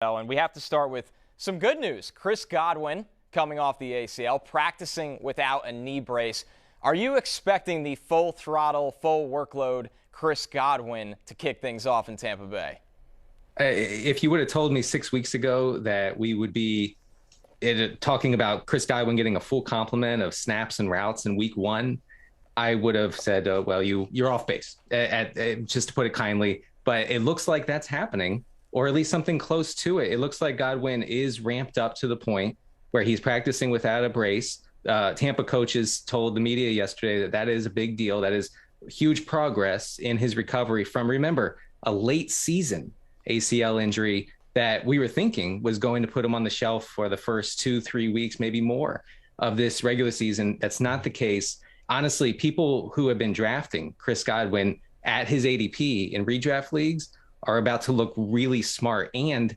And we have to start with some good news. Chris Godwin coming off the ACL, practicing without a knee brace. Are you expecting the full throttle, full workload Chris Godwin to kick things off in Tampa Bay? If you would have told me 6 weeks ago that we would be talking about Chris Godwin getting a full complement of snaps and routes in week one, I would have said, well, you're off base, just to put it kindly. But it looks like that's happening, or at least something close to it. It looks like Godwin is ramped up to the point where he's practicing without a brace. Tampa coaches told the media yesterday that that is a big deal. That is huge progress in his recovery from, remember, a late season ACL injury that we were thinking was going to put him on the shelf for the first 2-3 weeks, maybe more, of this regular season. That's not the case. Honestly, people who have been drafting Chris Godwin at his ADP in redraft leagues are about to look really smart. And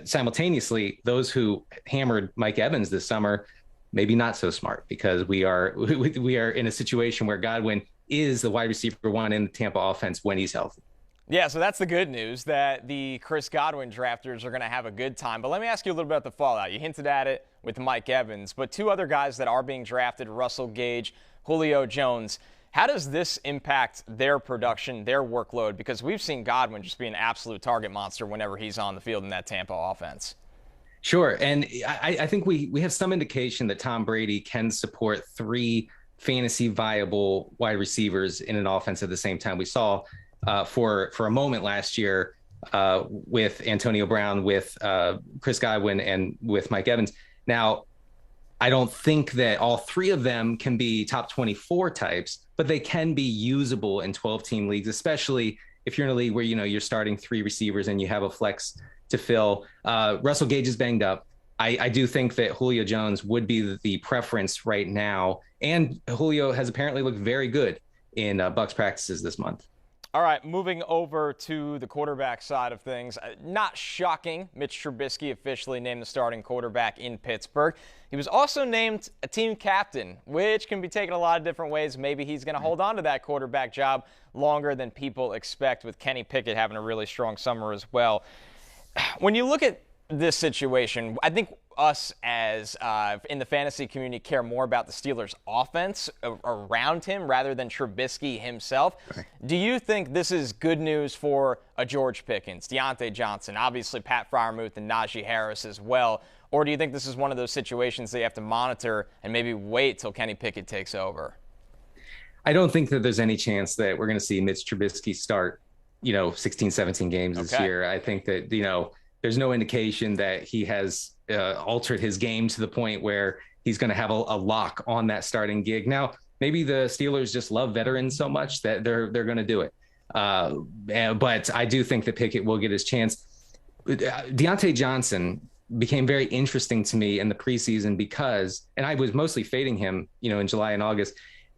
simultaneously, those who hammered Mike Evans this summer, maybe not so smart, because we are in a situation where Godwin is the wide receiver one in the Tampa offense when he's healthy. Yeah, so that's the good news, that the Chris Godwin drafters are going to have a good time. But let me ask you a little bit about the fallout. You hinted at it with Mike Evans, but two other guys that are being drafted, Russell Gage, Julio Jones. How does this impact their production, their workload? Because we've seen Godwin just be an absolute target monster whenever he's on the field in that Tampa offense. Sure, and I think we have some indication that Tom Brady can support three fantasy viable wide receivers in an offense at the same time. We saw for a moment last year with Antonio Brown, with Chris Godwin, and with Mike Evans. Now, I don't think that all three of them can be top 24 types, but they can be usable in 12-team leagues, especially if you're in a league where, you're starting three receivers and you have a flex to fill. Russell Gage is banged up. I do think that Julio Jones would be the preference right now. And Julio has apparently looked very good in Bucs practices this month. All right, moving over to the quarterback side of things. Not shocking, Mitch Trubisky officially named the starting quarterback in Pittsburgh. He was also named a team captain, which can be taken a lot of different ways. Maybe he's going to hold on to that quarterback job longer than people expect, with Kenny Pickett having a really strong summer as well. When you look at this situation, I think us as in the fantasy community care more about the Steelers' offense around him rather than Trubisky himself. Okay. Do you think this is good news for a George Pickens, Deontay Johnson, obviously Pat Freiermuth and Najee Harris as well? Or do you think this is one of those situations that you have to monitor and maybe wait till Kenny Pickett takes over? I don't think that there's any chance that we're going to see Mitch Trubisky start, 16, 17 games this year. I think that, there's no indication that he has altered his game to the point where he's going to have a lock on that starting gig. Now, maybe the Steelers just love veterans so much that they're going to do it. But I do think that Pickett will get his chance. Deontay Johnson became very interesting to me in the preseason because, and I was mostly fading him, in July and August.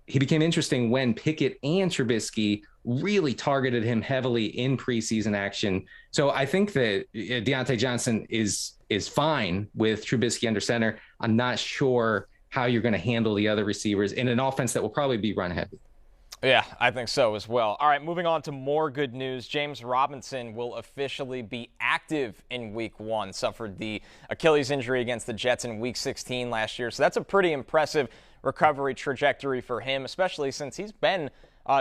He became interesting when Pickett and Trubisky really targeted him heavily in preseason action. So I think that Deontay Johnson is fine with Trubisky under center. I'm not sure how you're going to handle the other receivers in an offense that will probably be run heavy. Yeah, I think so as well. All right, moving on to more good news. James Robinson will officially be active in Week 1. Suffered the Achilles injury against the Jets in Week 16 last year. So that's a pretty impressive recovery trajectory for him, especially since he's been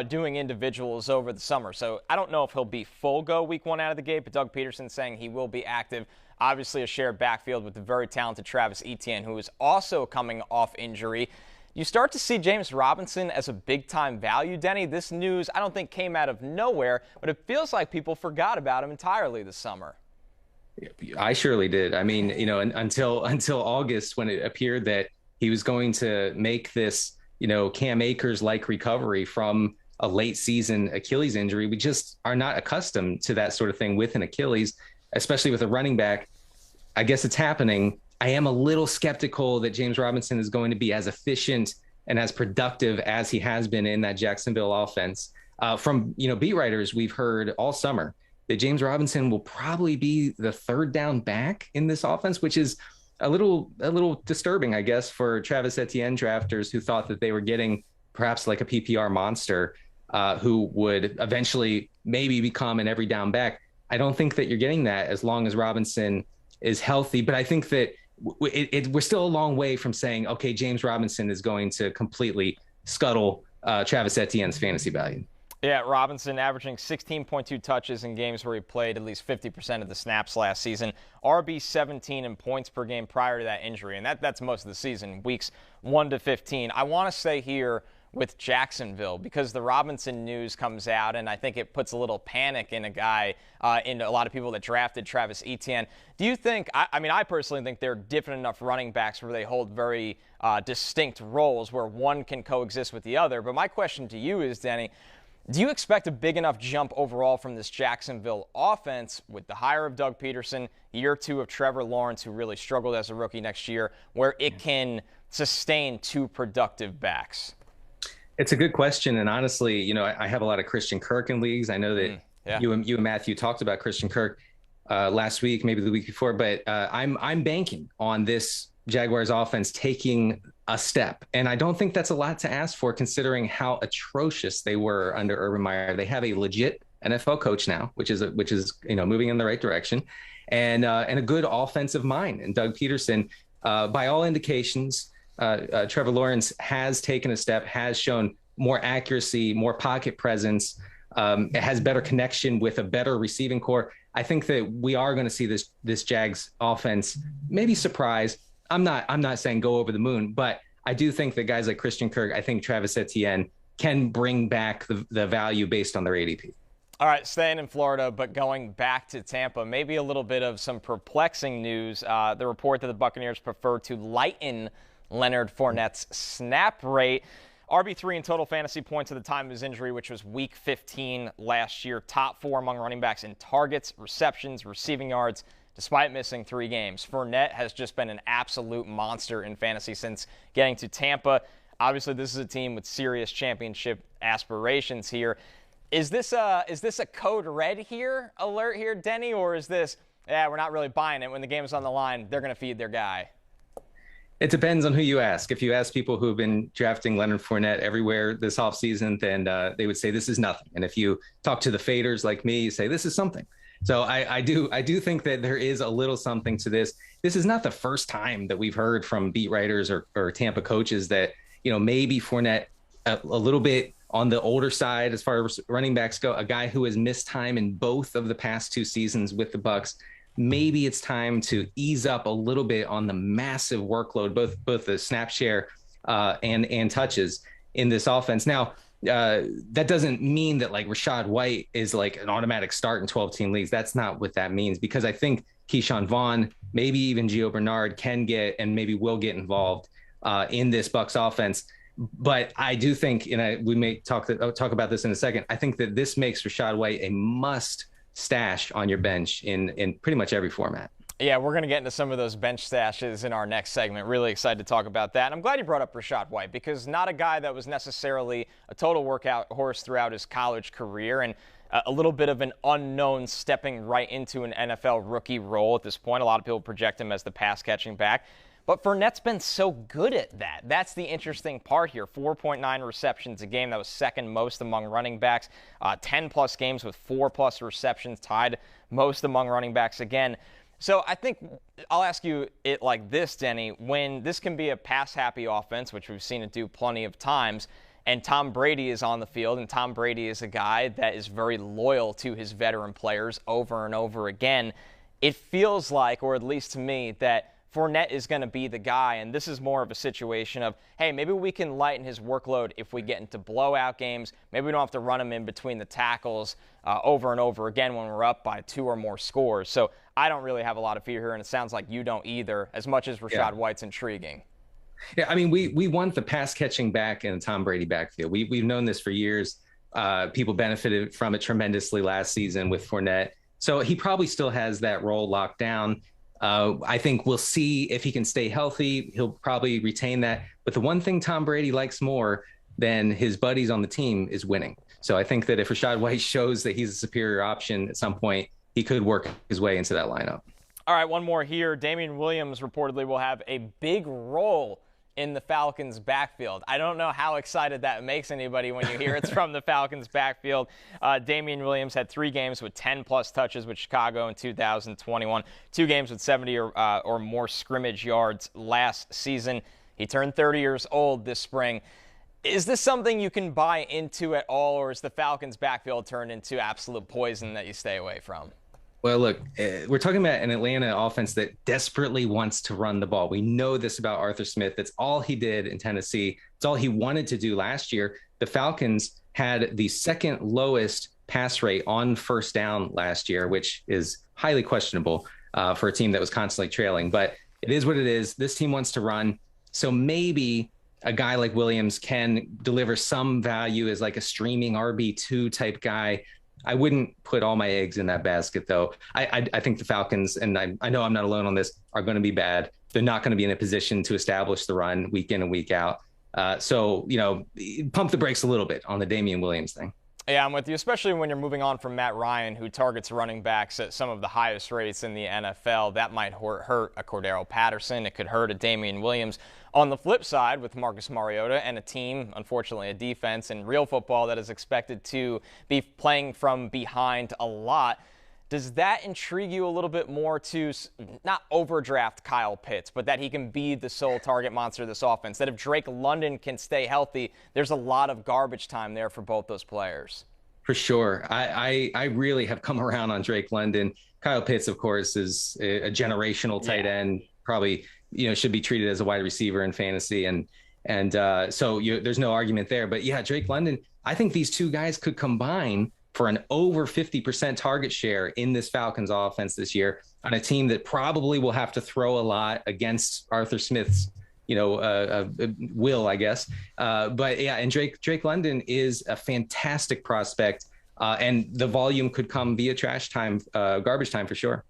doing individuals over the summer. So I don't know if he'll be full go Week 1 out of the gate, but Doug Peterson saying he will be active. Obviously a shared backfield with the very talented Travis Etienne, who is also coming off injury. You start to see James Robinson as a big-time value, Denny. This news, I don't think, came out of nowhere, but it feels like people forgot about him entirely this summer. I surely did. I mean, until August, when it appeared that he was going to make this, Cam Akers-like recovery from a late season Achilles injury. We just are not accustomed to that sort of thing with an Achilles, especially with a running back. I guess it's happening. I am a little skeptical that James Robinson is going to be as efficient and as productive as he has been in that Jacksonville offense. From beat writers, we've heard all summer that James Robinson will probably be the third down back in this offense, which is a little disturbing, I guess, for Travis Etienne drafters who thought that they were getting perhaps like a PPR monster who would eventually maybe become an every down back. I don't think that you're getting that as long as Robinson is healthy. But I think that we're still a long way from saying, okay, James Robinson is going to completely scuttle Travis Etienne's fantasy value. Yeah, Robinson averaging 16.2 touches in games where he played at least 50% of the snaps last season. RB 17 in points per game prior to that injury, and that's most of the season, weeks 1 to 15. I want to stay here with Jacksonville because the Robinson news comes out, and I think it puts a little panic in in a lot of people that drafted Travis Etienne. Do you think, I personally think they're different enough running backs where they hold very distinct roles where one can coexist with the other. But my question to you is, Denny, do you expect a big enough jump overall from this Jacksonville offense with the hire of Doug Peterson, year 2 of Trevor Lawrence, who really struggled as a rookie next year, where it can sustain 2 productive backs? It's a good question. And honestly, I have a lot of Christian Kirk in leagues. I know that you and Matthew talked about Christian Kirk last week, maybe the week before, but I'm banking on this Jaguars offense taking a step. And I don't think that's a lot to ask for considering how atrocious they were under Urban Meyer. They have a legit NFL coach now, which is moving in the right direction, and a good offensive mind. And Doug Peterson, by all indications, Trevor Lawrence has taken a step, has shown more accuracy, more pocket presence. It has better connection with a better receiving core. I think that we are going to see this Jags offense maybe surprise. I'm not saying go over the moon, but I do think that guys like Christian Kirk, I think Travis Etienne can bring back the value based on their ADP. All right, staying in Florida, but going back to Tampa, maybe a little bit of some perplexing news. The report that the Buccaneers prefer to lighten Leonard Fournette's snap rate. RB3 in total fantasy points at the time of his injury, which was week 15 last year. Top 4 among running backs in targets, receptions, receiving yards, despite missing 3 games. Fournette has just been an absolute monster in fantasy since getting to Tampa. Obviously, this is a team with serious championship aspirations here. Is this a code red alert here, Denny, or is this, we're not really buying it. When the game is on the line, they're going to feed their guy? It depends on who you ask. If you ask people who have been drafting Leonard Fournette everywhere this offseason, then they would say this is nothing. And if you talk to the faders like me, you say this is something. So I do think that there is a little something to this. This is not the first time that we've heard from beat writers or Tampa coaches that, maybe Fournette a little bit on the older side as far as running backs go, a guy who has missed time in both of the past 2 seasons with the Bucs. Maybe it's time to ease up a little bit on the massive workload, both the snap share and touches in this offense. Now, that doesn't mean that like Rachaad White is like an automatic start in 12-team leagues. That's not what that means, because I think Keyshawn Vaughn, maybe even Gio Bernard can get and maybe will get involved in this Bucs offense. But I do think, we may talk about this in a second. I think that this makes Rachaad White a must stash on your bench in pretty much every format. Yeah, we're going to get into some of those bench stashes in our next segment. Really excited to talk about that. And I'm glad you brought up Rachaad White, because not a guy that was necessarily a total workout horse throughout his college career, and a little bit of an unknown stepping right into an NFL rookie role at this point. A lot of people project him as the pass-catching back. But Fournette's been so good at that. That's the interesting part here. 4.9 receptions a game. That was second most among running backs. 10-plus games with 4-plus receptions, tied most among running backs again. So I think I'll ask you it like this, Denny. When this can be a pass-happy offense, which we've seen it do plenty of times, and Tom Brady is on the field, and Tom Brady is a guy that is very loyal to his veteran players over and over again, it feels like, or at least to me, that Fournette is going to be the guy, and this is more of a situation of, hey, maybe we can lighten his workload if we get into blowout games. Maybe we don't have to run him in between the tackles over and over again when we're up by 2 or more scores. So I don't really have a lot of fear here, and it sounds like you don't either, as much as Rachaad White's intriguing. Yeah, I mean, we want the pass-catching back in the Tom Brady backfield. We've known this for years. People benefited from it tremendously last season with Fournette. So he probably still has that role locked down. I think we'll see if he can stay healthy. He'll probably retain that. But the one thing Tom Brady likes more than his buddies on the team is winning. So I think that if Rachaad White shows that he's a superior option at some point, he could work his way into that lineup. All right, one more here. Damien Williams reportedly will have a big role in the Falcons' backfield. I don't know how excited that makes anybody when you hear it's from the Falcons' backfield. Damien Williams had 3 games with 10-plus touches with Chicago in 2021, 2 games with 70 or more scrimmage yards last season. He turned 30 years old this spring. Is this something you can buy into at all, or is the Falcons' backfield turned into absolute poison that you stay away from? Well, look, we're talking about an Atlanta offense that desperately wants to run the ball. We know this about Arthur Smith. That's all he did in Tennessee. It's all he wanted to do last year. The Falcons had the second lowest pass rate on first down last year, which is highly questionable for a team that was constantly trailing. But it is what it is. This team wants to run. So maybe a guy like Williams can deliver some value as like a streaming RB2 type guy. I wouldn't put all my eggs in that basket, though. I think the Falcons, and I know I'm not alone on this, are going to be bad. They're not going to be in a position to establish the run week in and week out. So, pump the brakes a little bit on the Damien Williams thing. Yeah, I'm with you, especially when you're moving on from Matt Ryan, who targets running backs at some of the highest rates in the NFL. That might hurt a Cordero Patterson. It could hurt a Damien Williams. On the flip side, with Marcus Mariota and a team, unfortunately a defense in real football that is expected to be playing from behind a lot, does that intrigue you a little bit more to not overdraft Kyle Pitts, but that he can be the sole target monster of this offense? That if Drake London can stay healthy, there's a lot of garbage time there for both those players. For sure. I really have come around on Drake London. Kyle Pitts, of course, is a generational tight end, probably should be treated as a wide receiver in fantasy. So there's no argument there. But yeah, Drake London, I think these two guys could combine for an over 50% target share in this Falcons offense this year on a team that probably will have to throw a lot against Arthur Smith's, will, I guess. But yeah, and Drake London is a fantastic prospect, and the volume could come via garbage time for sure.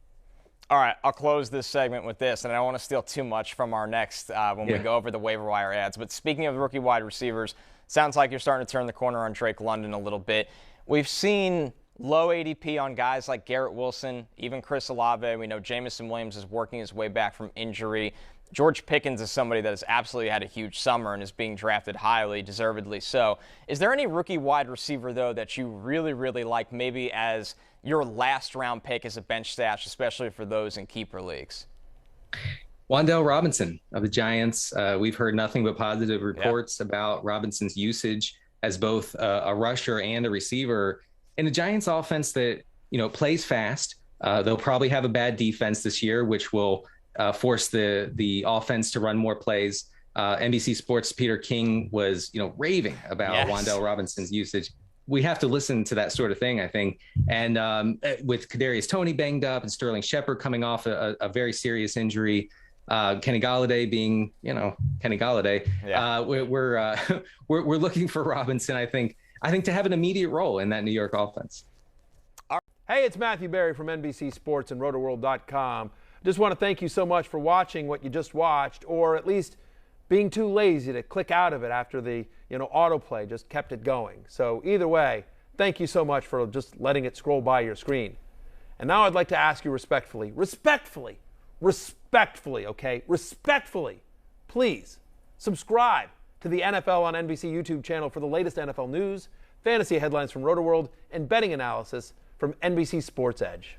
All right, I'll close this segment with this, and I don't want to steal too much from our next when we go over the waiver wire ads. But speaking of rookie wide receivers, sounds like you're starting to turn the corner on Drake London a little bit. We've seen low ADP on guys like Garrett Wilson, even Chris Olave. We know Jamison Williams is working his way back from injury. George Pickens is somebody that has absolutely had a huge summer and is being drafted highly, deservedly so. Is there any rookie wide receiver, though, that you really, really like, maybe as your last round pick as a bench stash, especially for those in keeper leagues? Wan'Dale Robinson of the Giants. We've heard nothing but positive reports about Robinson's usage as both a rusher and a receiver in a Giants offense that, plays fast. They'll probably have a bad defense this year, which will force the offense to run more plays. NBC Sports' Peter King was, raving about Wan'Dale Robinson's usage. We have to listen to that sort of thing, I think. And with Kadarius Toney banged up and Sterling Shepard coming off a very serious injury, Kenny Golladay being, Kenny Golladay, we're looking for Robinson, I think to have an immediate role in that New York offense. Hey, it's Matthew Berry from NBC Sports and Rotoworld.com. Just want to thank you so much for watching what you just watched, or at least being too lazy to click out of it after the autoplay just kept it going. So either way, thank you so much for just letting it scroll by your screen. And now I'd like to ask you respectfully, please subscribe to the NFL on NBC YouTube channel for the latest NFL news, fantasy headlines from Rotoworld, and betting analysis from NBC Sports Edge.